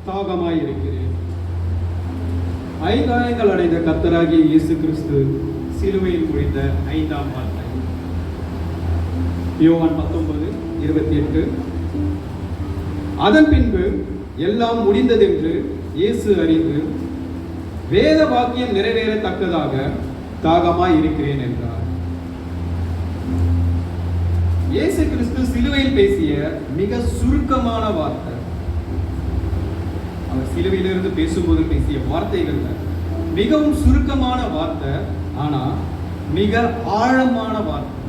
தாகமாய் இருக்கிறேன். ஐந்தாயங்கள் அடைந்த கர்த்தராகிய இயேசு கிறிஸ்து சிலுவையில் முடிந்த 5ஆம் வார்த்தை. யோவான் 19:28. அதன் பின்பு எல்லாம் முடிந்ததென்று இயேசு அறிந்து வேத வாக்கியம் நிறைவேறத்தக்கதாக தாகமாய் இருக்கிறேன் என்றார். இயேசு கிறிஸ்து சிலுவையில் பேசிய மிக சுருக்கமான வார்த்தை. அவர் சிலுவையிலிருந்து பேசும்போது பேசிய வார்த்தைகள் மிகவும் சுருக்கமான வார்த்தை, ஆனா மிக ஆழமான வார்த்தை.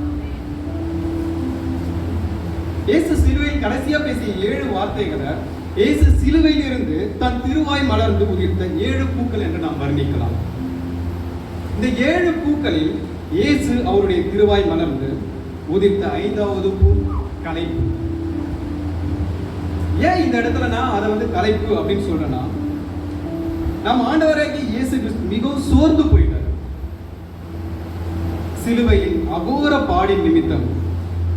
இயேசு சிலுவையில் கடைசியா பேசிய 7 வார்த்தைகளை இயேசு சிலுவையில் இருந்து தன் திருவாய் மலர்ந்து உதிர்த்த 7 பூக்கள் என்று நாம் வர்ணிக்கலாம். இந்த 7 பூக்களில் இயேசு அவருடைய திருவாய் மலர்ந்து உதிர்த்த 5வது பூ களைப்பு. ஏன் இந்த இடத்துல நான் அதை களைப்பு அப்படின்னு சொல்றேன்னா, நம்ம ஆண்டவராகிய இயேசு கிறிஸ்து மிகவும் சோர்ந்து போயிட்டார். சிலுவையின் அகோர பாடின் நிமித்தம்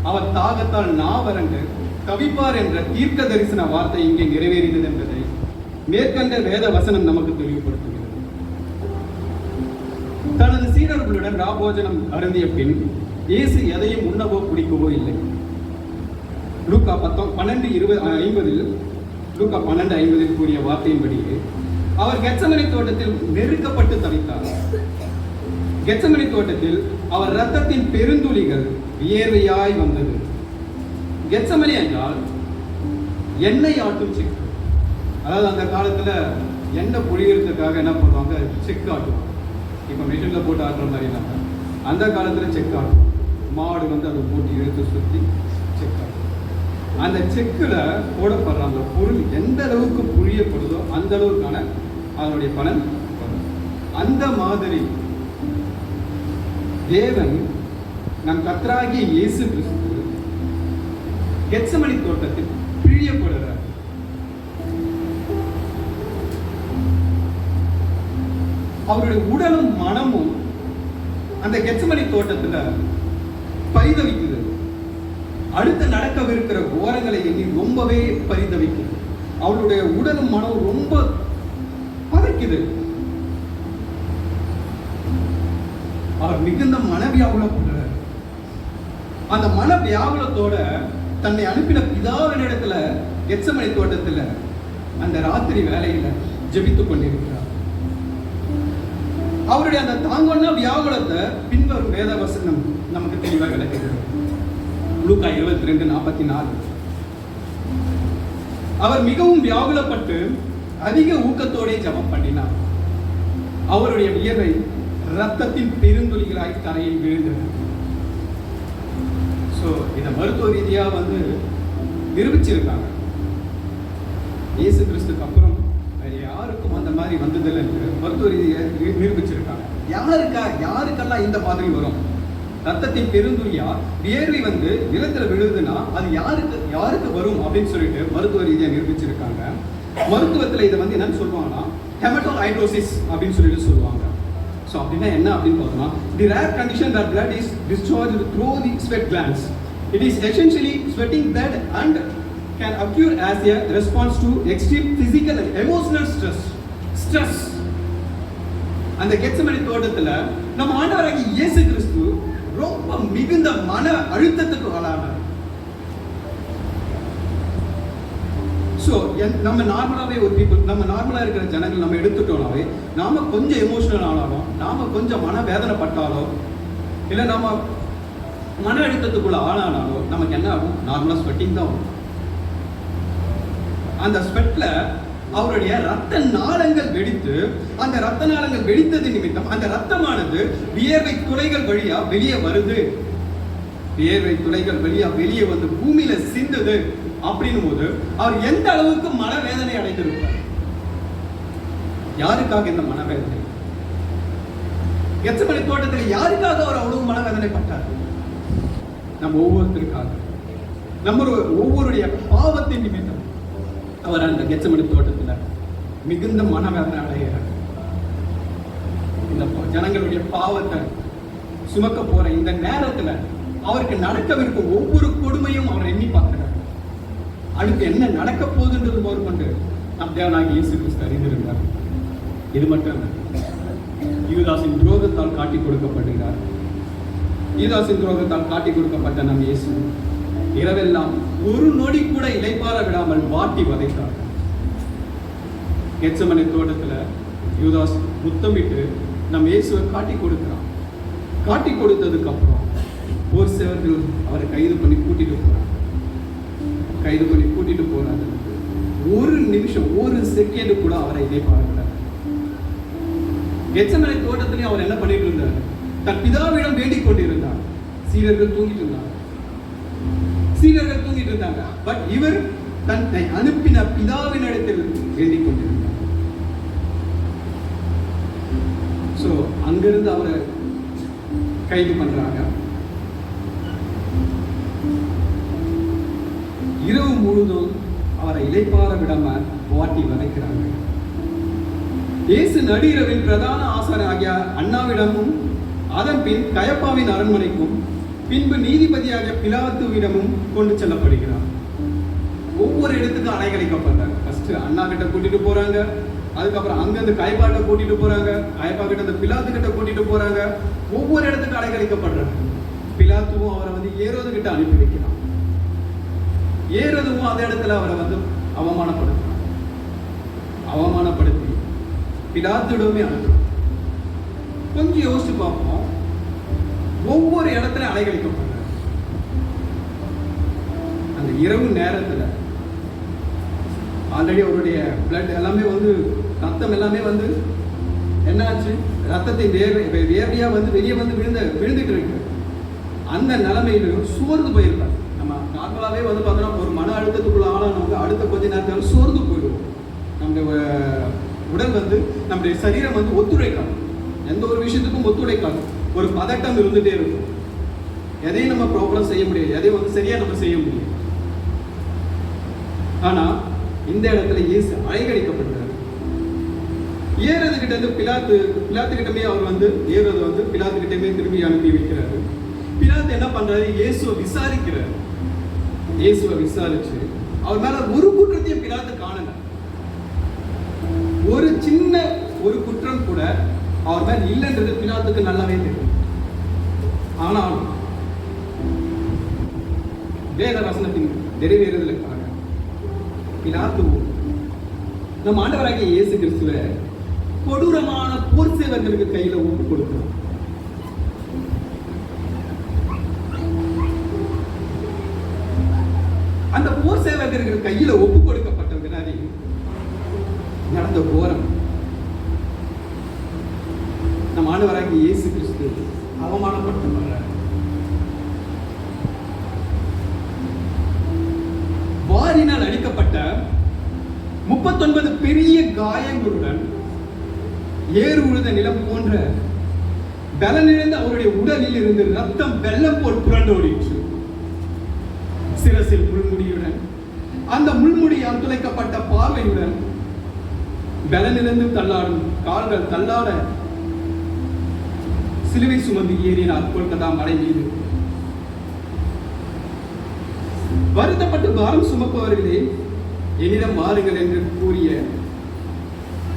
அவர் தாகத்தால் நாவரண்டு தவிப்பார் என்ற தீர்க்க தரிசன வார்த்தை இங்கே நிறைவேறியது என்பதை மேற்கண்ட வேத வசனம் நமக்கு தெளிவுபடுத்துகிறது. தனது சீடர்களுடன் ராபோஜனம் அருந்திய பின் இயேசு எதையும் உண்ணவோ குடிக்கவோ இல்லை. லூக்கா 12:50 கூறிய வார்த்தையின்படியே அவர் கெத்சமனே தோட்டத்தில் நெருக்கப்பட்டு தவித்தார். கெத்சமனே தோட்டத்தில் அவர் இரத்தத்தின் பெருந்துளிகள் வியர்வையாய் வந்தது. கெத்சமனே என்றால் எண்ணெய் ஆட்டும் செக்கு. அதாவது அந்த காலத்துல எண்ணெய் பொழிகிறதுக்காக என்ன பண்ணுவாங்க, செக்கு ஆட்டுவாங்க. இப்ப மிஷின்ல போட்டு ஆட்டுற மாதிரி இல்லாம அந்த காலத்துல செக்கு ஆட்டுவாங்க. மாடு அதை போட்டு இழுத்து சுத்தி செக்கு ஆட்டும். அந்த செக்குல போடப்படுற அந்த பொருள் எந்த அளவுக்கு புழியப்படுதோ அந்த அளவுக்கான அதனுடைய பலன் வரும். அந்த மாதிரி தேவன் நம் கர்த்தராகிய இயேசு கிறிஸ்து கெத்சமனே தோட்டத்தில் பிழியப்படுகிறார். அவருடைய உடலும் மனமும் அந்த கெத்சமனே தோட்டத்துல பரிதவிக்குது. அடுத்து நடக்கவிருக்கிற கோரங்களை எண்ணி ரொம்பவே பரிதவிக்குது. அவருடைய உடலும் மனம் ரொம்ப பதைக்குது. அவர் மிகுந்த மனவியாகுலப்படுறார். அந்த மனவியாகுலத்தோட தன்னை அனுப்பின பிதாவினிடத்துல கெத்சமனே தோட்டத்துல அந்த ராத்திரி வேளையில ஜெபித்துக் கொண்டிருக்கிறார். அவருடைய அந்த தாங்கொன்ன வியாகுலத்தை பின்வரும் வேத வசனம் நமக்கு தெளிவாக விளக்குகிறது. லூக்கா 22:44. அவர் மிகவும் வியாகுலப்பட்டு அதிக ஊக்கத்தோட ஜெபம் பண்ணினார். அவருடைய வியர்வை இரத்தத்தின் பெருந்துளிகளாய் தரையில் விழுந்தது. சோ இதை மருத்துவ ரீதியா நிரூபிச்சிருக்காங்க. இயேசு கிறிஸ்துக்கு அப்புறம் யாருக்கும் அந்த மாதிரி வந்ததில்லை என்று மருத்துவ ரீதியா நிரூபிச்சிருக்காங்க. யாருக்கெல்லாம் இந்த மாதிரி வரும், ரத்தத்தின் பெருந்துளியா வியர்வை நிலத்துல விழுதுன்னா அது யாருக்கு வரும் அப்படின்னு சொல்லிட்டு மருத்துவ ரீதியா நிரூபிச்சிருக்காங்க. மருத்துவத்துல இதை என்னன்னு சொல்லுவாங்கன்னா ஹெமட்டோஹைட்ரோசிஸ் அப்படின்னு சொல்லிட்டு சொல்லுவாங்க. ஸோ அப்படின்னா என்ன அப்படின்னு பார்த்தோம்னா, the rare condition that blood is discharged through the sweat glands. It is essentially sweating blood and can occur as a response to extreme physical and emotional stress. அந்த கெத்சமனே தோட்டத்துல நம்ம ஆண்டவராகிய இயேசு கிறிஸ்து ரொம்ப மிகுந்த மன அழுத்தத்துக்கு ஆளானார். ஸோ நம்ம நார்மலாவே நம்ம நார்மலா இருக்கிற ஜனங்கள் நம்ம எடுத்துட்டோம்னாவே நாம கொஞ்சம் எமோஷனல் ஆனாலும், நாம கொஞ்சம் மன வேதனைப்பட்டாலோ, இல்லை நம்ம மன அழுத்தத்துக்குள்ள ஆளானாலோ நமக்கு என்ன ஆகும், நார்மலா ஸ்வெட்டிங் தான் ஆகும். அந்த ஸ்வெட்ல அவருடைய ரத்த நாளங்கள் வெடித்து, அந்த ரத்த நாளங்கள் வெடித்தது நிமித்தம் அந்த ரத்தமானது வியர்வை துளைகள் வழியா வெளியே வருது. வியர்வை துளைகள் வழியா வெளியே பூமியில சிந்துது. அப்படின்னும் போது அவர் எந்த அளவுக்கு மனவேதனை அடைந்திருப்பார். யாருக்காக இந்த மனவேதனை? கெத்சமனே தோட்டத்தில் யாருக்காக அவர் அவ்வளவு மனவேதனைப்பட்டார்? நம்ம ஒவ்வொருத்தருக்காக, நம்ம ஒவ்வொருடைய பாவத்தின் நிமித்தம் அவர் அந்த கெத்சமனே தோட்டத்துல மிகுந்த மனவேதனை அடைகிறார். இந்த ஜனங்களுடைய பாவத்தை சுமக்க போற இந்த நேரத்துல அவருக்கு நடக்கவிருக்கும் ஒவ்வொரு கொடுமையும் அவர் எண்ணி பார்க்கிறார். அடுத்து என்ன நடக்க போகுதுன்றது முதற்கொண்டு நம் தேவனாகிய இயேசு கிறிஸ்து அறிந்திருந்தார். இது மட்டும் இல்லை, யூதாசின் துரோகத்தால் காட்டி கொடுக்கப்படுகிறார். யூதாசின் துரோகத்தால் காட்டி கொடுக்கப்பட்ட நம் இயேசு இரவெல்லாம் ஒரு நொடி கூட இளைப்பாற விடாமல் வாட்டி வதைத்தார். கெத்செமனே தோட்டத்துல யூதாஸ் முத்தமிட்டு நம் இயேசுவை காட்டி கொடுக்கிறான். காட்டி கொடுத்ததுக்கு அப்புறம் போர் சேவர்கள் அவரை கைது பண்ணி கூட்டிட்டு போறாங்க. ஒரு நிமிஷம், ஒரு செகண்ட் கூட அவரை இளைப்பாறவிடார். கெத்செமனே தோட்டத்திலேயே அவர் என்ன பண்ணிட்டு இருந்தார்? தன் பிதாவிடம் வேண்டிக் கொண்டிருந்தார். சீடர்கள் தூங்கிட்டு இருந்தாங்க. பட் இவர் தன்னை அனுப்பின பிதாவினிடத்தில் வேண்டிக் கொண்டிருந்தார். சோ அங்கிருந்து அவரை கைது பண்றாங்க. இரவு முழுதும் அவரை இளைப்பாற விடாம வாட்டி வதைக்கிறாங்க. இயேசு நடுஇரவில் பிரதான ஆசாரியர் ஆகிய அன்னாவிடமும் அதன் பின் கயப்பாவின் அரண்மனைக்கும் பின்பு நீதிபதியாக பிலாத்துவிடமும் கொண்டு செல்லப்படுகிறார். ஒவ்வொரு இடத்துக்கும் அலைகழிக்கப்படுறாங்க. ஃபர்ஸ்ட் அண்ணா கிட்ட கூட்டிட்டு போறாங்க, அதுக்கப்புறம் அங்கிருந்து கயப்பாட்ட கூட்டிட்டு போறாங்க, கயப்பா கிட்ட அந்த பிலாத்து கிட்ட கூட்டிட்டு போறாங்க. ஒவ்வொரு இடத்துக்கு அலைகழிக்கப்படுறாங்க. பிலாத்துவும் அவரை ஏரோது கிட்ட அனுப்பி வைக்கிறான். ஏரோதுவும் அதே இடத்துல அவரை அவமானப்படுத்தி பிலாத்துடமே அனுப்புறான். கொஞ்சம் யோசிச்சு பார்ப்போம். ஒவ்வொரு இடத்துல அலைகழிக்கப்படுறாங்க. அந்த இரவு நேரத்துல ஆல்ரெடி அவருடைய பிளட் எல்லாமே ரத்தம் எல்லாமே என்னாச்சு? ரத்தத்தின் வேர்வையா வெளியே விழுந்துட்டு இருக்கு. அந்த நிலைமையிலும் சோர்ந்து போயிருக்காங்க. நம்ம நார்மலாவே பார்த்தோம்னா ஒரு மன அழுத்தத்துக்குள்ள ஆளானவங்க அடுத்த கொஞ்ச நேரத்தில் சோர்ந்து போயிடுவோம். நம்முடைய உடல் நம்முடைய சரீரம் ஒத்துழைக்காது. எந்த ஒரு விஷயத்துக்கும் ஒத்துழைக்காது. ஒரு பதட்டம் இருந்துட்டே இருக்கும். எதையும் நம்ம ப்ராப்பரா செய்ய முடியாது, எதையும் சரியா நம்ம செய்ய முடியும். ஆனா இந்த இடத்துல இயேசு அலைகழிக்கப்படுறாரு. ஏரோது கிட்ட பிலாத்து கிட்டமே அவர் ஏரோது பிலாத்து கிட்டமே திரும்பி அனுப்பி வைக்கிறாரு. பிலாத்து என்ன பண்றாரு? இயேசுவை விசாரிச்சு அவர் மேல ஒரு குற்றத்தையும் பிலாத்து காணல. ஒரு சின்ன ஒரு குற்றம் கூட அவர் மேல இல்லைன்றது பிலாத்துக்கு நல்லாவே தெரியும். ஆனால் வேத வசனத்தின் நிறைவேறுதலுக்காக பிலாத்து நம் ஆண்டவராகிய இயேசு கிறிஸ்துவை கொடூரமான போர் சேவர்களுக்கு கையில ஒப்பு கொடுக்கிறார். அந்த போர் சேவகர்கள் கையில ஒப்பு கொடுக்கப்பட்ட பின்னாடி நடந்த போரம் நம் ஆண்டவராகிய இயேசு கிறிஸ்து அவமானப்படுத்தப்படுறார். வாரினால் அடிக்கப்பட்ட 39 பெரிய காயங்களுடன் ஏறு உழுத நிலம் போன்ற பலனிழந்த அவருடைய உடலில் இருந்து ரத்தம் வெள்ளம் போல் புரண்டோடிற்று. சிரசில் முள்முடியுடன், அந்த முள்முடியால் துளைக்கப்பட்ட பார்வையுடன், பலனிழந்து தள்ளாடும் கால்கள் தள்ளாட சிலுவை சுமந்து ஏறினார் கொல்கத்தா மலை மீது. வருத்தப்பட்டு பாரம் சுமப்பவர்களே என்னிடம் வாருங்கள் என்று கூறிய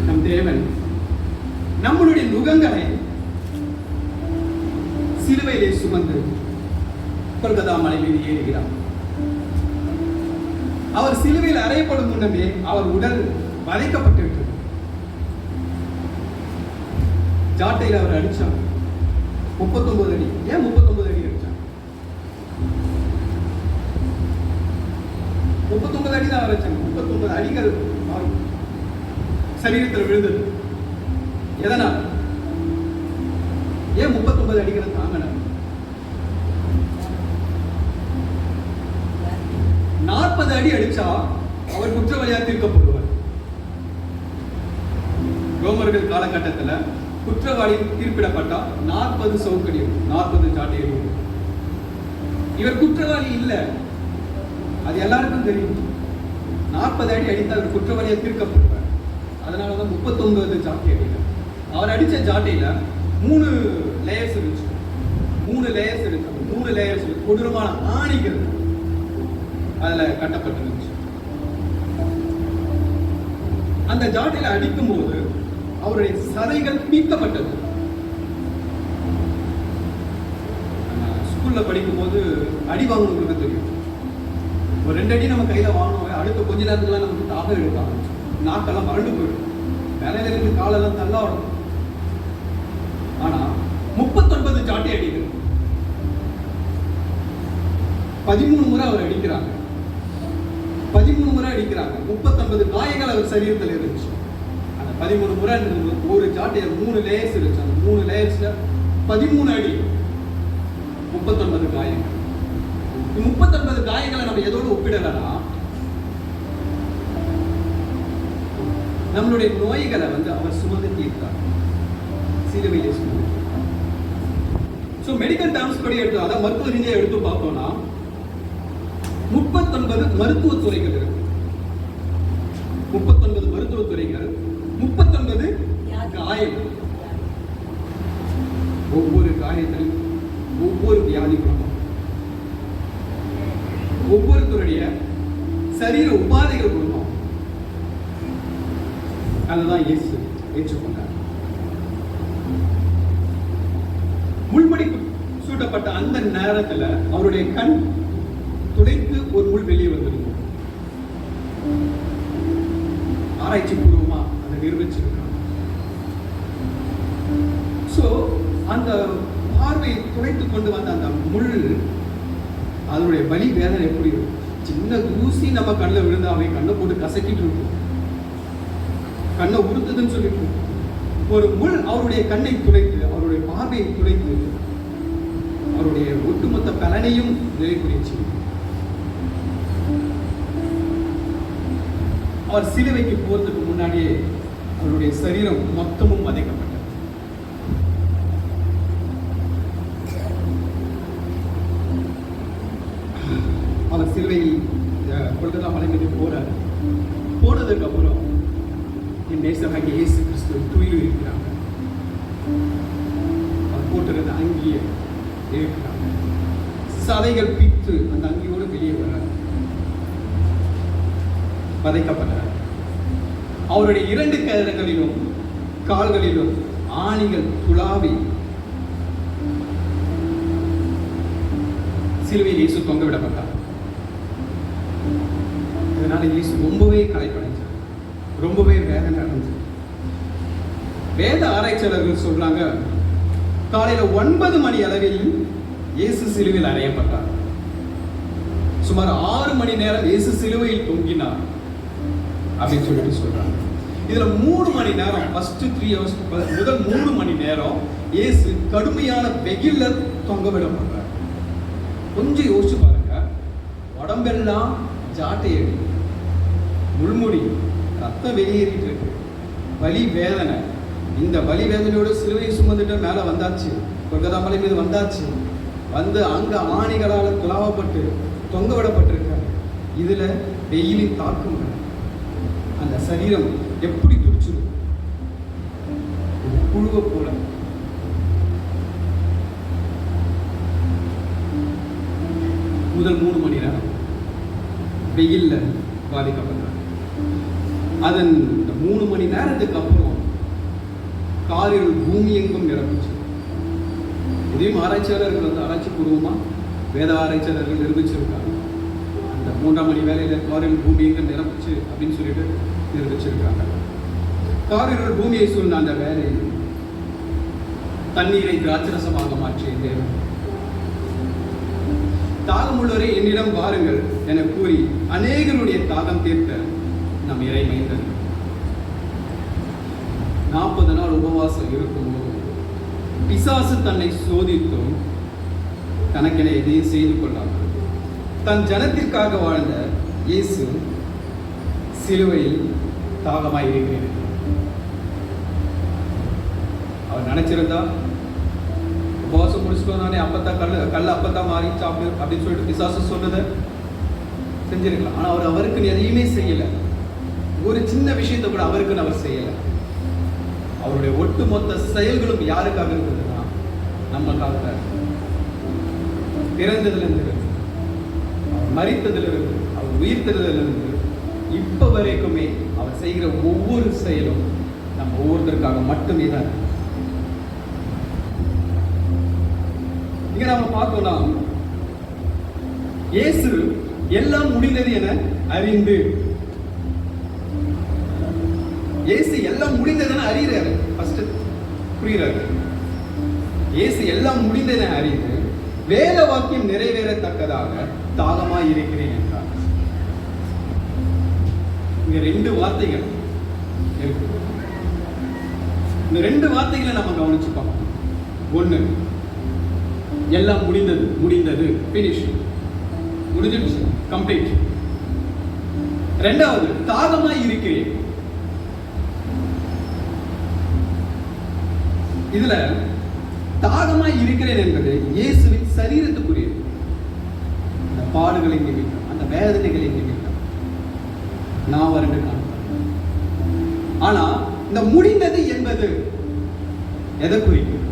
நம் தேவன் நம்மளுடைய நுகங்களை சிலுவையிலே சுமந்து கொல்கத்தா மலை மீது ஏறுகிறார். அவர் சிலுவையில் அறையப்படும் முன்னமே அவர் உடல் வதைக்கப்பட்டிருக்கிறது. ஜாட்டையில் அவர் அடிச்சார் 39 அடி. ஏன் 39 அடி அடிச்சார்? 39 அடி தான் அடிச்சாங்க. 39 அடிகள் சரீரத்தில் விழுந்தது. எதனால்? ஏன் 39 அடிகளை தாங்கின? 40 அடி அடிச்சா அவர் குற்றவாளியா தீர்க்கப்படுவார். ரோமர்கள் காலகட்டத்தில் குற்றவாளி தீர்ப்பிடப்பட்டா 40 சவுக்கடி, 40 சாட்டையடி. இவர் குற்றவாளி இல்லை, அது எல்லாருக்கும் தெரியும். 40 அடி அடித்து அவர் குற்றவாளியா தீர்க்கப்படுவார். அதனாலதான் 39 சாட்டை அடிகள். அவர் அடிச்ச ஜாட்டையில 3 லேயர்ஸ் இருந்துச்சு. 3 லேயர்ஸ் கொடூரமான ஆணிகள் அதுல கட்டப்பட்டிருந்துச்சு. அந்த ஜாட்டையில அடிக்கும் போது அவருடைய சதைகள் பீக்கப்பட்டது. ஸ்கூல்ல படிக்கும் போது அடி வாங்கணுங்களுக்கு தெரியும். ஒரு 2 அடி நம்ம கையில வாங்கணும், அடுத்த கொஞ்ச நேரத்துல நமக்கு தாகம் எடுக்க ஆரம்பிச்சு, நாக்கெல்லாம் மறந்து போயிடும், வேலையில இருந்து காலெல்லாம் தள்ளாடும். ஆனா 39 ஜாட்டை அடிக்கிறது, 13 முறை அவர் அடிக்கிறாங்க, 13 முறை அடிக்கிறாங்க. 39 காயங்கள் அவர் சரீரத்தில் இருந்துச்சு. அந்த 13 முறை ஒரு ஜாட்டையை 3 லேயர்ஸ் இருந்துச்சு. அந்த 3 லேயர்ஸ்ல 13 அடி, 39 காயங்கள். 39 காயங்களை நம்ம எதோடு ஒப்பிடலாம்? நம்மளுடைய நோய்களை அவர் சுமந்து தீர்த்தார், சிலுவையிலே சுமந்து. ஸோ மெடிக்கல் டேர்ம்ஸ் படி எடுத்து, அதாவது மருத்துவ ரீதியாக எடுத்து பார்த்தோம்னா 39 மருத்துவ துறைகள் இருக்கு. 39 மருத்துவ துறைகள், 39 காயங்கள். ஒவ்வொரு காயத்திலும் ஒவ்வொரு வியாதி குணமும், ஒவ்வொருத்தருடைய சரீர உபாதைகள் குணமும். அதுதான் இயேசு ஏற்றுக்கொண்டார். முள்முடி சூட்டப்பட்ட அந்த நேரத்தில் அவருடைய கண் துடைத்து ஒரு முள் வெளியே வந்திருக்கும். ஆராய்ச்சி பூர்வமா அதை நிரூபிச்சிருக்காங்க. சோ அந்த பார்வை துடைத்து கொண்டு வந்த அந்த முள், அதனுடைய வலி வேதனை எப்படி இருக்கும்? சின்ன தூசி நம்ம கண்ணில் விழுந்தாவே கண்ணை போட்டு கசக்கிட்டு இருக்கும், கண்ணை உறுத்துதுன்னு சொல்லிட்டு. ஒரு முள் அவருடைய கண்ணை துடைத்து, அவருடைய பார்வையை துடைத்து, அவருடைய ஒட்டுமொத்த பலனையும் நிறைவேற்றி அவர் சிலுவைக்கு போறதுக்கு முன்னாடியே அவருடைய சரீரம் மொத்தமும் வதைக்கப்பட்டது. அவர் சிலுவையில் கொல்கத்தா மலை மீது போறார். போனதுக்கு அப்புறம் என் நேசராகிய இயேசு கிறிஸ்து துயில் இருக்கிறாங்க. அவர் போட்டிருந்த அங்கியை இருக்கிறாங்க. சதைகள் பித்து அந்த அங்கியோடு வெளியே வர்றார், வதைக்கப்பட்டார். அவருடைய 2 கரங்களிலும் கால்களிலும் ஆணிகள் துளாவி சிலுவையில் இயேசு தொங்க விடப்பட்டார். இதனால இயேசு ரொம்பவே களைப்படைஞ்சார், ரொம்பவே வேதனை அடைஞ்சார். வேத ஆராய்ச்சியாளர்கள் சொல்றாங்க, காலையில 9 மணி அளவில் இயேசு சிலுவையில் அறையப்பட்டார். சுமார் 6 மணி நேரம் இயேசு சிலுவையில் தொங்கினார் அப்படின்னு சொல்லிட்டு சொல்றாங்க. இதுல 3 மணி நேரம், ஃபர்ஸ்ட் 3 hours, முதல் 3 மணி நேரம் இயேசு கடுமையான வெயில்ல தொங்க விடப்படுறார். கொஞ்சம் யோசிச்சு பாருங்க, உடம்பெல்லாம் ஜாட்டையடி, முள்முடி, ரத்தம் வெளியேறிட்டு இருக்கு, வலி வேதனை. இந்த வலி வேதனையோட சிலுவையை சுமந்துட்டு மேல வந்தாச்சு, கொல்கத்தா மலை மீது வந்தாச்சு. வந்து அங்க ஆணிகளால் துளாவப்பட்டு தொங்க விடப்பட்டிருக்காரு. இதுல வெயிலின் தாக்கம், அந்த சரீரம் எப்படி துடிச்சுது, புழுவை போல. முதல் 3 மணி நேரம் வெயில்ல பாதிக்கப்பட்டார். அதன் 3 மணி நேரத்துக்கு அப்புறம் காரில் பூமி எங்கும் நிரம்பிச்சு. இதையும் ஆராய்ச்சியாளர்கள் ஆராய்ச்சி பூர்வமா வேத ஆராய்ச்சியாளர்கள் நிரூபிச்சிருக்காங்க. அந்த 3ஆம் மணி வேலையில காரில் பூமி எங்கும் நிரம்பிச்சு அப்படின்னு சொல்லிட்டு நிரூபிச்சிருக்காங்க. காரில் பூமியை சூழ்ந்த அந்த வேலையில் தண்ணீரை திராட்சரசமாக மாற்றிய தேவன், தாகமுள்ளவரை என்னிடம் வாருங்கள் என கூறி அநேகருடைய தாகம் தீர்த்த நம் இறை மைந்தன் 40 நாள் உபவாசம் இருக்கும்போது பிசாசு தன்னை சோதித்தும் தனக்கென எதையும் செய்து கொள்ளாமல் தன் ஜனத்திற்காக வாழ்ந்த இயேசு சிலுவையில் தாகமாய் இருக்கிறார். அவர் நினைச்சிருந்தா உபவாசம் முடிச்சுட்டோம், அப்பத்தான் கல் அப்பத்தான் மாறி சாப்பிடு அப்படின்னு சொல்லிட்டு பிசாசு சொன்னதை செஞ்சிருக்கலாம். ஆனா அவருக்கு எதையுமே செய்யல. ஒரு சின்ன விஷயத்தை கூட அவருக்குன்னு அவர் செய்யல. அவருடைய ஒட்டுமொத்த செயல்களும் யாருக்காக இருந்ததுன்னா நமக்காக. பிறந்ததிலிருந்து, அவர் மரித்ததிலிருந்து, அவர் உயிர்த்ததிலிருந்து இப்ப வரைக்குமே அவர் செய்கிற ஒவ்வொரு செயலும் நம்ம ஒவ்வொருத்தருக்காக மட்டுமே தான். இங்க நாம பார்த்தோம்னா இயேசு எல்லாம் முடிந்தது என அறிந்து, இயேசு எல்லாம் முடிந்தது என அறிகிறாரு. ஃபர்ஸ்ட் புரிகிறாரு. இயேசு எல்லாம் முடிந்தது என அறிந்து வேத வாக்கியம் நிறைவேறத்தக்கதாக தாகமாய் இருக்கிறேன் என்றார். இங்க 2 வார்த்தைகள் இருக்கு. இந்த 2 வார்த்தைகளை நம்ம கவனிச்சு பார்க்கணும். ஒண்ணு, எல்லாம் முடிந்தது, முடிந்தது, பினிஷ், முடிஞ்சிடுச்சு, கம்ப்ளீட். ரெண்டாவது, தாகமாய் இருக்கிறேன். இதுல தாகமாய் இருக்கிறேன் என்பது இயேசுவின் சரீரத்துக்குரியது. அந்த பாடுகளின் நிமித்தம், அந்த வேதனைகளின் நிமித்தம் நான் வறண்டு காணப்படும். ஆனா இந்த முடிந்தது என்பது எதை குறிக்கும்?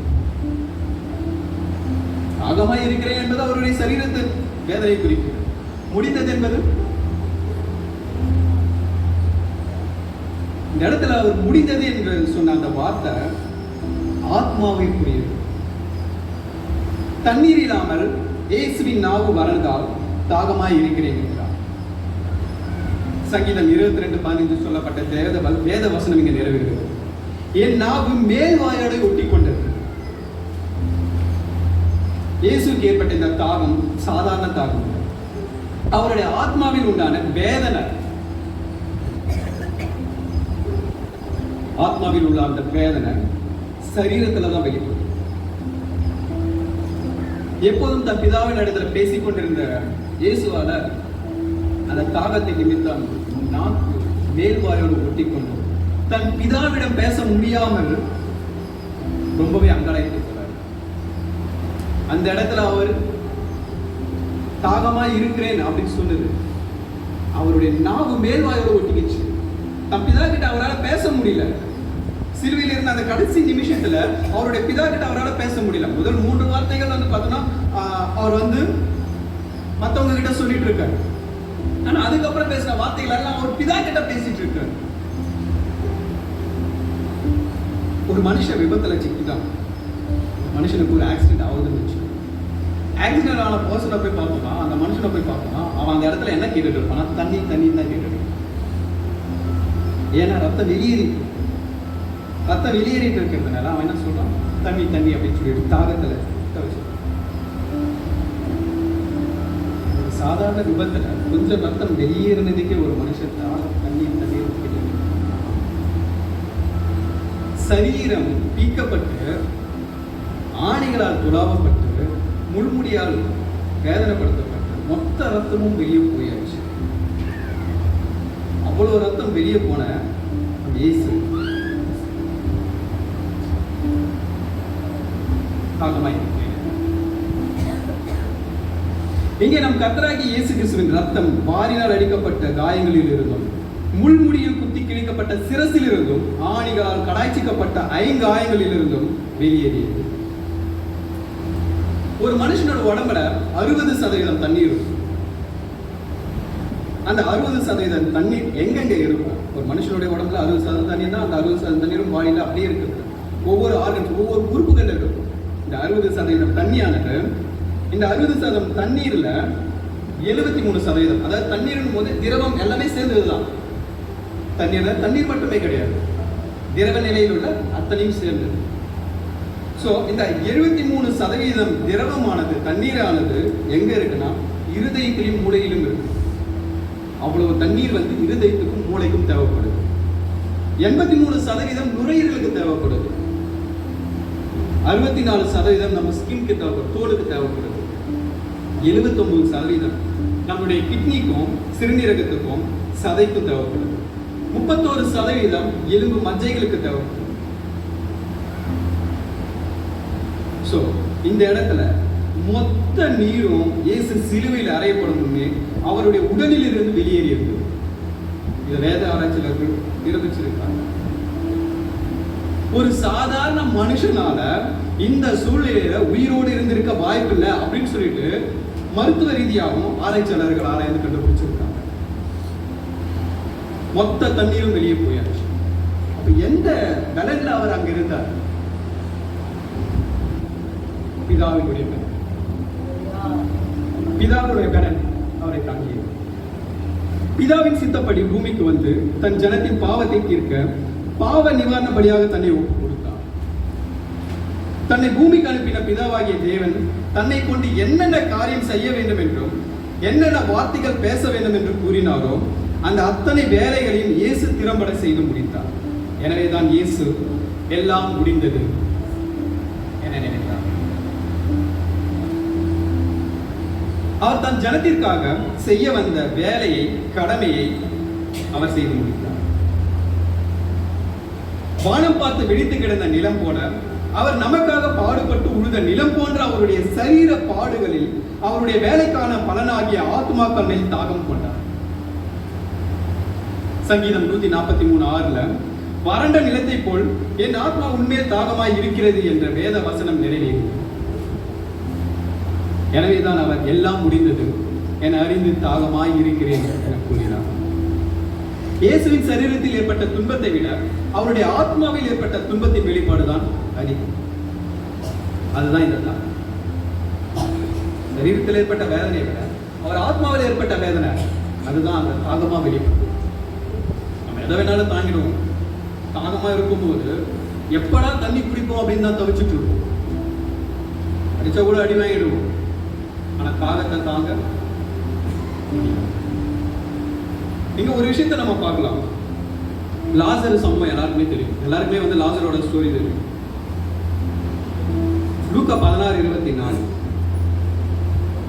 தாகமாய் இருக்கிறேன் என்பது அவருடைய சரீரத்து வேதனை குறிக்கிறது. முடிந்தது என்பது இந்த இடத்துல அவர் முடிந்தது என்று சொன்ன அந்த வார்த்தை ஆத்மாவை புரியுது. தண்ணீர் இல்லாமல் இயேசுவின் நாவு வறண்டால் தாகமாய் இருக்கிறேன் என்றார். சங்கீதம் 22:15 சொல்லப்பட்ட வேத வசனம் இங்க நிறைவேறுகிறது. என் நாவு மேல் வாயோடு ஒட்டி கொண்டது. இயேசுக்கு ஏற்பட்ட இந்த தாகம் சாதாரண தாகம். அவருடைய ஆத்மாவில் உண்டான வேதனை, ஆத்மாவில் உள்ள அந்த வேதனை சரீரத்துல தான் வெளிப்படும். எப்போதும் தன் பிதாவின் இடத்துல பேசிக் கொண்டிருந்த இயேசுவால அந்த தாகத்தை நிமித்தம் நாக்கு மேல்வாயோடு ஒட்டி கொண்டு தன் பிதாவிடம் பேச முடியாமல் ரொம்பவே அங்கலாய்த்து போறார். அந்த இடத்துல அவர் தாகமாய் இருக்கிறேன் அப்படின்னு சொன்னது அவருடைய நாவு மேல்வாயோடு ஒட்டிக்கிச்சு. தன் பிதா கிட்ட அவரால் பேச முடியல. சிலுவையில் இருந்த அந்த கடைசி நிமிஷத்துல அவருடைய பிதா கிட்ட அவரால் பேச முடியல. முதல் 3 வார்த்தைகள் வந்து பார்த்தோம்னா அவர் வந்து மற்றவங்க கிட்ட சொல்லிட்டு இருக்காரு. ஆனா அதுக்கப்புறம் பேசுற வார்த்தைகள் எல்லாம் அவர் பிதா கிட்ட பேசிட்டு இருக்காரு. ஒரு மனுஷன் விபத்துல சிக்கிட்டான். மனுஷனுக்கு ஒரு ஆக்சிடென்ட் ஆகுதுன்னு வச்சு, ஆக்சிடென்ட் ஆன பர்சனை போய் பார்த்தோம்னா, அந்த மனுஷனை போய் பார்த்தோம்னா அவன் அந்த இடத்துல என்ன கேட்டுட்டு இருப்பான்? தண்ணி தண்ணி தான் கேட்டுட்டு இருப்பான். ஏன்னா ரத்தம் வெளியேறிட்டு இருக்கிறதுனால அவன் என்ன சொல்றான்? தண்ணி தண்ணி அப்படின்னு சொல்லிட்டு தாகத்துல சாதாரண விபத்துல கொஞ்சம் ரத்தம் வெளியேறினதுக்கே ஒரு மனுஷன் தண்ணீர் சரீரம் பீக்கப்பட்டு ஆணிகளால் துளாவப்பட்டு முள்முடியால் வேதனைப்படுத்தப்பட்டு மொத்த ரத்தமும் வெளியே போயாச்சு. அவ்வளவு ரத்தம் வெளியே போன இயேசு இங்கே நம் கர்த்தராகிய இயேசு கிறிஸ்துவின் ரத்தம் வாரினால் அடிக்கப்பட்ட காயங்களில் இருந்தும் முள்முடியில் குத்தி கிழிக்கப்பட்ட சிரசில் இருந்தும் ஆணிகளால் கடாய்ச்சிக்கப்பட்ட 5 காயங்களில் இருந்தும் வெளியேறியது. ஒரு மனுஷனோட உடம்புல 60% தண்ணீர் இருக்கும். அந்த 60% தண்ணீர் எங்கெங்க இருக்கும்? ஒரு மனுஷனுடைய உடம்புல 60% தண்ணீர் தான். அந்த 60% தண்ணீரும் பாடியில அப்படியே இருக்குது. ஒவ்வொரு ஆர்கன்ஸ், ஒவ்வொரு உறுப்புகள் இருக்கும். இந்த 60% தண்ணியானது, இந்த 60% தண்ணீர்ல 73%, அதாவது தண்ணீரின் போது திரவம் எல்லாமே சேர்ந்ததுதான். தண்ணீர் மட்டுமே கிடையாது, திரவ நிலையில் உள்ள அத்தனையும் சேர்ந்தது. சோ இந்த 73% திரவமானது, தண்ணீரானது எங்க இருக்குன்னா இருதயத்திலும் மூளையிலும் இருக்கு. அவ்வளவு தண்ணீர் வந்து இருதயத்துக்கும் மூளைக்கும் தேவைப்படுது. 83% நுரையீரலுக்கு தேவைப்படுது. 64% நம்ம ஸ்கின்க்கு தேவைப்படுது, தோலுக்கு தேவைப்படுது. 79% நம்முடைய கிட்னிக்கும் சிறுநீரகத்துக்கும் சதைக்கும் தேவைப்படுது. 31% எலும்பு மஜ்ஜைகளுக்கு தேவைப்படுது. சோ இந்த இடத்துல மொத்த நீரும் இயேசு சிலுவையில் அறையப்படும் முன்னே அவருடைய உடலில் இருந்து வெளியேறியது. இதை வேத ஆராய்ச்சியாளர்கள் நிரூபிச்சிருக்காங்க. ஒரு சாதாரண மனுஷனால இந்த சூழ்நிலையில உயிரோடு இருந்திருக்க வாய்ப்பு இல்லை அப்படின்னு சொல்லிட்டு மருத்துவ ரீதியாகவும் ஆராய்ச்சியாளர்கள் ஆராய்ந்து கண்டுபிடிச்சிருக்காங்க. மொத்த தண்ணீரும் வெளியே போயாச்சு. அப்ப எந்த பலன்ல அவர் அங்க இருந்தார்? பிதாவினுடைய பலன். பிதாவுடைய பலன் அவரை தாங்கியது. பிதாவின் சித்தப்படி பூமிக்கு வந்து தன் ஜனத்தின் பாவத்தை தீர்க்க பாவ நிவாரண பலியாக தன்னை ஒப்பு கொடுத்தார். தன்னை பூமிக்கு அனுப்பின பிதாவாகிய தேவன் தன்னை கொண்டு என்னென்ன காரியம் செய்ய வேண்டும் என்றும் என்னென்ன வார்த்தைகள் பேச வேண்டும் என்று கூறினாரோ அந்த அத்தனை வேலைகளையும் இயேசு திறம்பட செய்து முடித்தார். எனவேதான் இயேசு எல்லாம் முடிந்தது என நினைத்தார். அவர் தன் ஜனத்திற்காக செய்ய வந்த வேலையை, கடமையை அவர் செய்து முடித்தார். வானம் பார்த்து வெடித்து கிடந்த நிலம் போல அவர் நமக்காக பாடுபட்டு உழுத நிலம் போன்ற அவருடைய சரீர பாடுகளில் அவருடைய வேலைக்கான பலனாகிய ஆத்மாக்கள் மேல் தாகம் கொண்டார். சங்கீதம் 143:6 வறண்ட நிலத்தை போல் என் ஆத்மா உண்மையில் தாகமாய் இருக்கிறது என்ற வேத வசனம் நிறைவேறியது. எனவேதான் அவர் எல்லாம் முடிந்தது என அறிந்து தாகமாய் இருக்கிறேன் என கூறினார். இயேசுவின் சரீரத்தில் ஏற்பட்ட துன்பத்தை விட அவருடைய ஆத்மாவில் ஏற்பட்ட துன்பத்தின் வெளிப்பாடுதான் அதிகம். அதுதான் இந்த தாகம். சரீரத்தில் ஏற்பட்ட வேதனையை விட அவர் ஆத்மாவில் ஏற்பட்ட வேதனை, அதுதான் அந்த தாகமா வெளிப்படும். நம்ம எதை வேணாலும் தாங்கிடுவோம். தாகமா இருக்கும்போது எப்படா தண்ணி குடிப்போம் அப்படின்னு தான் தவிச்சுட்டு இருப்போம். அடிச்சா கூட அடி வாங்கிடுவோம். ஆனா தாகத்தை தாங்க இங்க ஒரு விஷயத்தை நம்ம பார்க்கலாம். லாசரு சம்பவம் எல்லாருக்குமே தெரியும். எல்லாருக்குமே வந்து லாசரோட ஸ்டோரி தெரியும். லூக்கா 16:24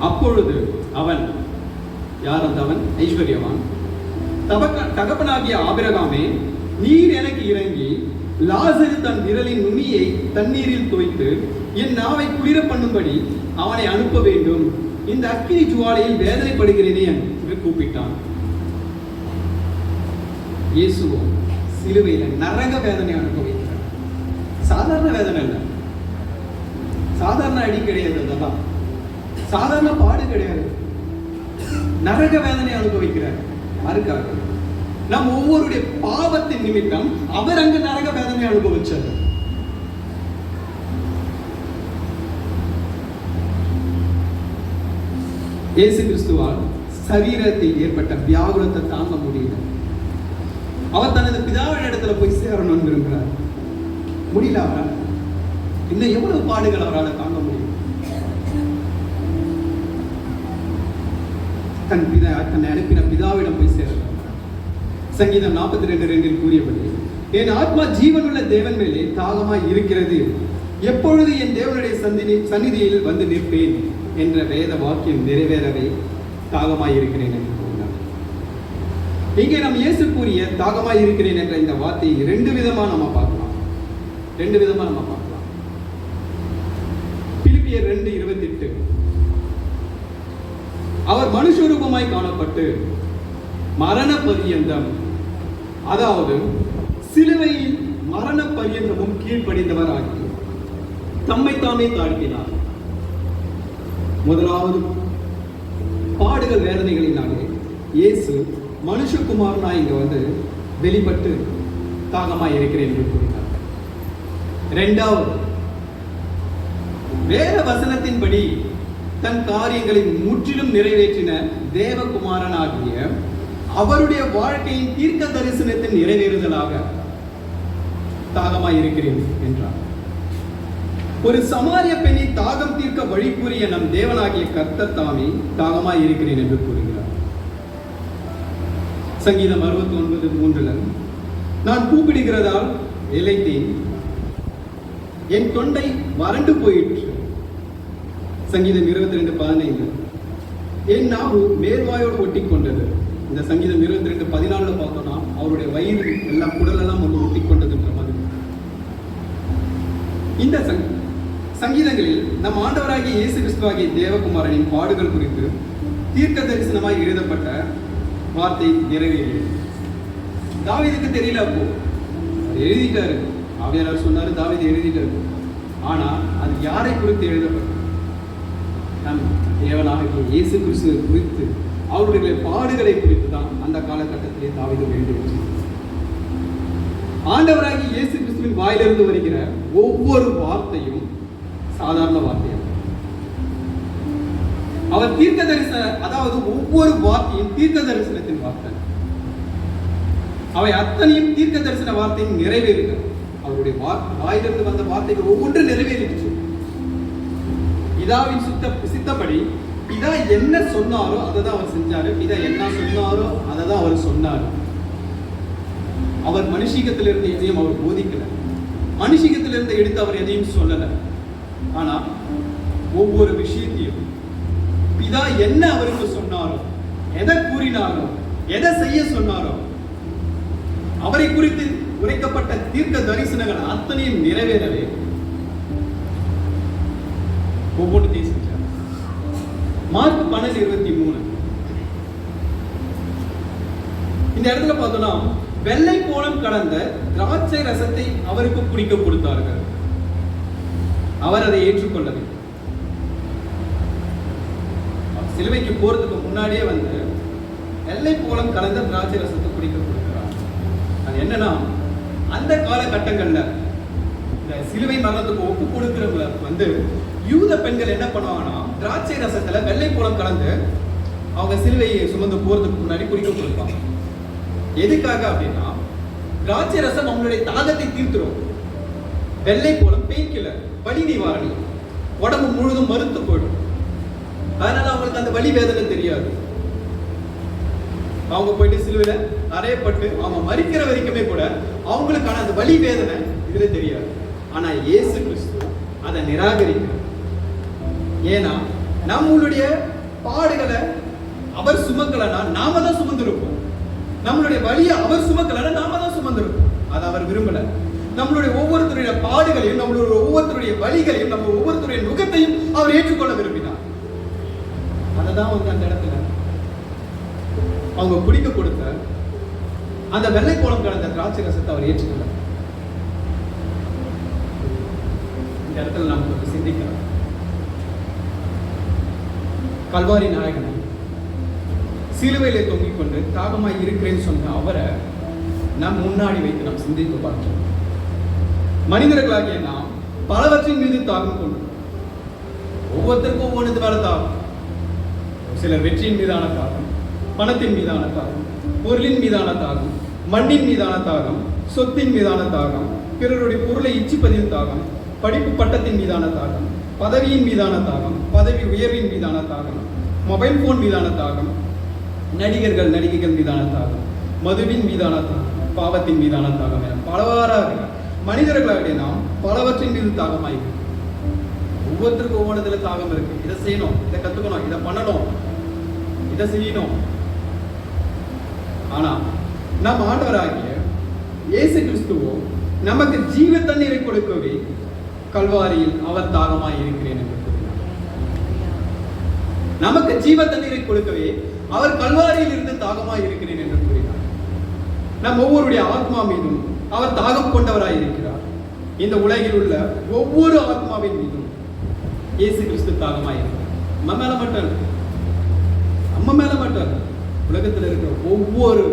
அப்பொழுது அவன், யார் அந்த அவன்? ஐஸ்வர்யவான். தகப்பனாகிய ஆபிரகாமே, நீர் எனக்கு இறங்கி லாசரு தன் விரலின் நுனியை தண்ணீரில் தோய்த்து என் நாவை குளிர பண்ணும்படி அவனை அனுப்ப வேண்டும். இந்த அக்கினி ஜுவாலையில் வேதனைப்படுகிறேனே என்று கூப்பிட்டான். இயேசுவோ சிலுவையில நரக வேதனை அனுபவிக்கிறார். சாதாரண வேதனை இல்லை, சாதாரண அடி கிடையாது, அதெல்லாம் சாதாரண பாடு கிடையாது. நரக வேதனை அனுபவிக்கிறார். யாருக்காக? நம் ஒவ்வொருடைய பாவத்தின் நிமித்தம் அவர் அங்கு நரக வேதனை அனுபவிச்சார். இயேசு கிறிஸ்துவால் சரீரத்தில் ஏற்பட்ட வியாகுலத்தை தாங்க முடியல. அவர் தனது பிதாவின் இடத்துல போய் சேரணும் விரும்புகிறார். முடியல அவரால். இன்னும் எவ்வளவு பாடுகள் அவரால் தாங்க முடியும்? தன்னை அனுப்பின பிதாவிடம் போய் சேரலாம். சங்கீதம் 42:2 கூறியபடி, என் ஆத்மா ஜீவனுள்ள தேவன் மேலே தாகமாய் இருக்கிறது, எப்பொழுது என் தேவனுடைய சந்நிதியில் வந்து நிற்பேன் என்ற வேத வாக்கியம் நிறைவேறவே தாகமாய் இருக்கிறேன் என்று கூறினார். இங்கே நாம் இயேசு கூறிய தாகமாய் இருக்கிறேன் என்ற இந்த வார்த்தையை ரெண்டு விதமா நம்ம பார்க்கலாம். பிலிப்பியர் 2:28 அவர் மனுஷரூபமாய் காணப்பட்டு மரண பரியந்தம், அதாவது சிலுவையில் மரண பரியந்தமும் கீழ்ப்படிந்தவர் ஆகி தம்மை தாமே தாழ்த்தினார். முதலாவது பாடுகள் வேதனைகளினாலே இயேசு மனுஷகுமாரனா இங்க வந்து வெளிப்பட்டு தாகமாய் இருக்கிறேன் என்று கூறினார். இரண்டாவது, வேத வசனத்தின்படி தன் காரியங்களை முற்றிலும் நிறைவேற்றின தேவகுமாரனாகிய அவருடைய வாழ்க்கையின் தீர்க்க தரிசனத்தின் நிறைவேறுதலாக தாகமாய் இருக்கிறேன் என்றார். ஒரு சமாரிய பெண்ணை தாகம் தீர்க்க வழி கூறிய நம் தேவனாகிய கர்த்தர் தாமே தாகமாய் இருக்கிறேன் என்று கூறுகிறார். சங்கீதம் 69:3 நான் கூப்பிடுகிறதால் இளைத்தேன், என் தொண்டை வறண்டு போயிற்று. சங்கீதம் 22:15 என் நாவு மேல்வாயோடு ஒட்டி கொண்டது. இந்த சங்கீதம் 22:14 பார்த்தோம்னா அவருடைய வயிறு எல்லாம் குடலெல்லாம் வந்து ஒட்டி கொண்டதுன்ற மாதிரி. இந்த சங்கீதங்களில் நம் ஆண்டவராகிய இயேசு கிறிஸ்துவாகிய தேவகுமாரனின் பாடுகள் குறித்து தீர்க்க தரிசனமாய் எழுதப்பட்ட வார்த்தை நிறைவேறியது. தாவீதுக்கு தெரியல, அப்போ எழுதிட்டாரு. ஆவியானவர் சொன்னாரு, தாவீது எழுதிட்டாரு. ஆனா அது யாரை குறித்து எழுதப்பட்டது? நம் தேவனாகிய இயேசு கிறிஸ்துவை குறித்து அவருடைய பாடுகளை குறித்து தான் அந்த காலகட்டத்திலே தாவீது வேண்டுகிறது. ஆண்டவராகி இயேசு கிறிஸ்துவின் வாயிலிருந்து வருகிற ஒவ்வொரு வார்த்தையும் சாதாரண வார்த்தையாக, அவர் தீர்க்க தரிசன, அதாவது ஒவ்வொரு வார்த்தையும் தீர்க்க தரிசனத்தின் வார்த்தை. அவை அத்தனையும் தீர்க்க தரிசன வார்த்தையின் நிறைவேறுகிறது. அவருடைய வாயிலிருந்து வந்த வார்த்தைகள் ஒவ்வொன்றும் நிறைவேறிடுச்சு. பிதாவின் சித்தப்படி பிதா என்ன சொன்னாரோ அதை தான் அவர் செஞ்சாரு. பிதா என்ன சொன்னாரோ அதை தான் அவர் சொன்னார். அவர் மனுஷீகத்திலிருந்து எதையும் அவர் போதிக்கல, மனுஷீகத்திலிருந்து எடுத்து அவர் எதையும் சொல்லல. ஆனா ஒவ்வொரு விஷயத்தையும் பிதா என்ன அவருக்கு சொன்னாரோ, எதை கூறினாரோ, எதை செய்ய சொன்னாரோ, அவரை குறித்து உரைக்கப்பட்ட தீர்க்க தரிசனங்கள் அத்தனையும் நிறைவேறவே ஒவ்வொன்றையும் செஞ்சார். மார்க் 12:23 இந்த இடத்துல பார்த்தோம்னா, வெள்ளை போலம் கடந்த திராட்சை ரசத்தை அவருக்கு குடிக்க கொடுத்தார்கள். அவர் அதை ஏற்றுக்கொள்ளவில்லை. சிலுவைக்கு போறதுக்கு முன்னாடியே வந்து வெள்ளை போலம் கலந்த திராட்சை ரசத்தை குடிக்க கொடுக்கிறார். அது என்னன்னா, அந்த காலகட்டங்கள்ல இந்த சிலுவை மரணத்துக்கு ஒப்பு கொடுக்கிறவங்க வந்து யூத பெண்கள் என்ன பண்ணுவாங்கன்னா, திராட்சை ரசத்துல வெள்ளை போலம் கலந்து அவங்க சிலுவையை சுமந்து போறதுக்கு முன்னாடி குடிக்க கொடுப்பாங்க. எதுக்காக அப்படின்னா, திராட்சை ரசம் அவங்களுடைய தாகத்தை தீர்த்துரும். வெள்ளை போலம் பெயின் கில்லர், வலி நிவாரணி, உடம்பு முழுதும் மறுத்து போயிடும். அதனால அவங்களுக்கு அந்த வலி வேதனை தெரியாது. அவங்க போயிட்டு சிலுவையில அறையப்பட்டு அவங்க மரிக்கிற வரைக்குமே கூட அவங்களுக்கான அந்த வலி வேதனை இதுல தெரியாது. ஆனா இயேசு கிறிஸ்து அதை நிராகரிக்கிறார். ஏன்னா நம்மளுடைய பாடுகளை அவர் சுமக்கலன்னா நாம தான் சுமந்திருப்போம். நம்மளுடைய வலியை அவர் சுமக்கலன்னா நாம தான் சுமந்திருப்போம். அதை அவர் விரும்பல. நம்மளுடைய ஒவ்வொருத்தருடைய பாடுகளையும், நம்மளுடைய ஒவ்வொருத்தருடைய வலிகளையும், நம்ம ஒவ்வொருத்தருடைய நுகத்தையும் அவர் ஏற்றுக்கொள்ள விரும்பினார். அததான் வந்து அந்த இடத்துல அவங்க குடிக்க கொடுத்த அந்த வெள்ளை போலம் கலந்த திராட்சை ரசத்தை அவர் ஏற்றுக்கொள்ள. இந்த இடத்துல நாம் கொஞ்சம் சிந்திக்கிறோம். கல்வாரி நாயகனை சிலுவையிலே தொங்கிக் கொண்டு தாகமாய் இருக்கிறேன்னு சொன்ன அவரை நாம் முன்னாடி வைத்து நாம் சிந்தித்து பார்க்கிறோம். மனிதர்களாகிய நாம் பலவற்றின் மீது தாகம் கொண்டு ஒவ்வொருத்தருக்கும் ஒவ்வொன்று மேல தாகம். சிலர் வெற்றியின் மீதான தாகம், பணத்தின் மீதான தாகம், பொருளின் மீதான தாகம், மண்ணின் மீதான தாகம், சொத்தின் மீதான தாகம், பிறருடைய பொருளை இச்சிப்பதின் தாகம், படிப்பு பட்டத்தின் மீதான தாகம், பதவியின் மீதான தாகம், பதவி உயர்வின் மீதான தாகம், மொபைல் போன் மீதான தாகம், நடிகர்கள் நடிகைகள் மீதான தாகம், மதுவின் மீதான தாகம், பாவத்தின் மீதான தாகம் என பலவாறாக மனிதர்களாக நாம் பலவற்றின் மீது தாகமாயிருக்கு. ஒவ்வொருத்தருக்கும் ஒவ்வொன்றதுல தாகம் இருக்கு. இதை செய்யணும், இதை கத்துக்கணும், இதை பண்ணணும், இதை செய்யணும். ஆனா நம் ஆண்டவராகிய இயேசு கிறிஸ்துவோ நமக்கு ஜீவ தண்ணீரை கொடுக்கவே கல்வாரியில் அவர் தாகமாய் இருக்கிறேன் என்று கூறினார். நமக்கு ஜீவ தண்ணீரை கொடுக்கவே அவர் கல்வாரியில் இருந்து தாகமாய் இருக்கிறேன் என்று கூறினார். நம் ஒவ்வொருடைய ஆத்மா மீதும் அவர் தாகம் கொண்டவராய் இருக்கிறார். இந்த உலகில் உள்ள ஒவ்வொரு ஆத்மாவின் மீதும் இயேசு கிறிஸ்து தாகமாய் இருக்கிறார். நம்ம மேல மட்டும், நம்ம மேல மட்டும், உலகத்தில் இருக்கிற ஒவ்வொரு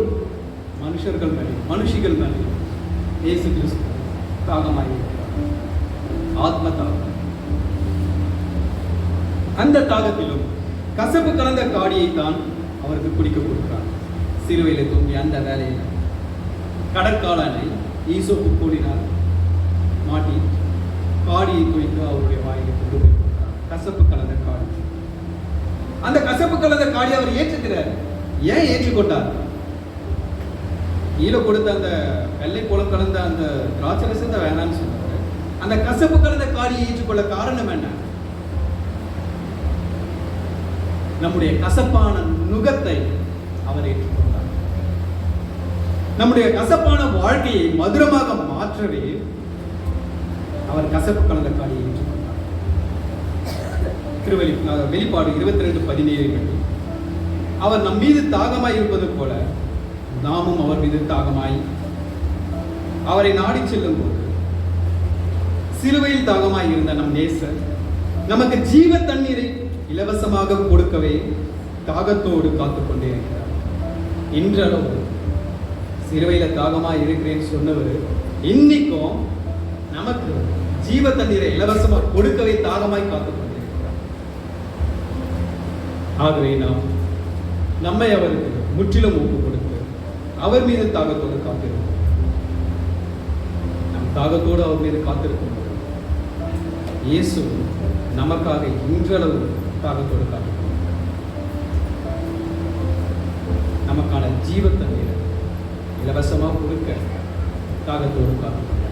மனுஷர்கள் மேலும் மனுஷிகள் மேலும் இயேசு கிறிஸ்து தாகமாய் இருக்கிறார். ஆத்ம தாகம். அந்த தாகத்திலும் கசப்பு கலந்த காடியை தான் அவருக்கு குடிக்க கொடுக்கிறார். சிலுவையில தூங்கி அந்த வேலையில் கடற்காலனை ஈசோப்பு கூடினால் மாட்டி காடியை தூய்த்து அவருடைய வாயிலை கொண்டு போய் கொடுக்கிறார். கசப்பு கலந்த காடி. அந்த கசப்பு கலந்த காடி அவர் ஏற்றுக்கிறார். ஏன் ஏற்றுக்கொண்டார்? ஈழ கொடுத்த அந்த வெள்ளை போலம் கலந்த அந்த திராட்சை ரசத்தை வேணான்னு சொன்னார். அந்த கசப்பு கலந்த காடியை ஏற்றுக்கொள்ள காரணம் என்ன? நம்முடைய கசப்பான நுகத்தை அவர் ஏற்றுக்கொண்டார். நம்முடைய கசப்பான வாழ்க்கையை மதுரமாக மாற்றவே அவர் கசப்பு கலந்த காடியை ஏற்றுக்கொண்டார். வெளிப்பாடு 22:17 அவர் நம் மீது தாகமாய் இருப்பது போல நாமும் அவர் மீது தாகமாய் அவரை நாடி செல்லும் போது சிலுவையில் தாகமாய் இருந்த நம் நேசர் நமக்கு ஜீவ தண்ணீரை இலவசமாக கொடுக்கவே தாகத்தோடு காத்துக்கொண்டே இருக்கிறார். இன்றளவு சிறுவையில தாகமா இருக்கிறேன்னு சொன்னவர் இன்னைக்கும் நமக்கு ஜீவ தண்ணீரை இலவசமா கொடுக்கவே தாகமாய் காத்துக்கொண்டே இருக்கிறார். ஆகவே நாம் நம்மை அவருக்கு முற்றிலும் ஒப்பு கொடுத்து அவர் மீது தாகத்தோடு காத்திருக்கும். நம் தாகத்தோடு அவர் மீது காத்திருக்கும் போது இயேசு நமக்காக இன்றளவு தாகத்தோடு காத்திருக்கும். நமக்கான ஜீவ தண்ணீரை இலவசமாக கொடுக்க தாகத்தோடு காத்திருக்கும்.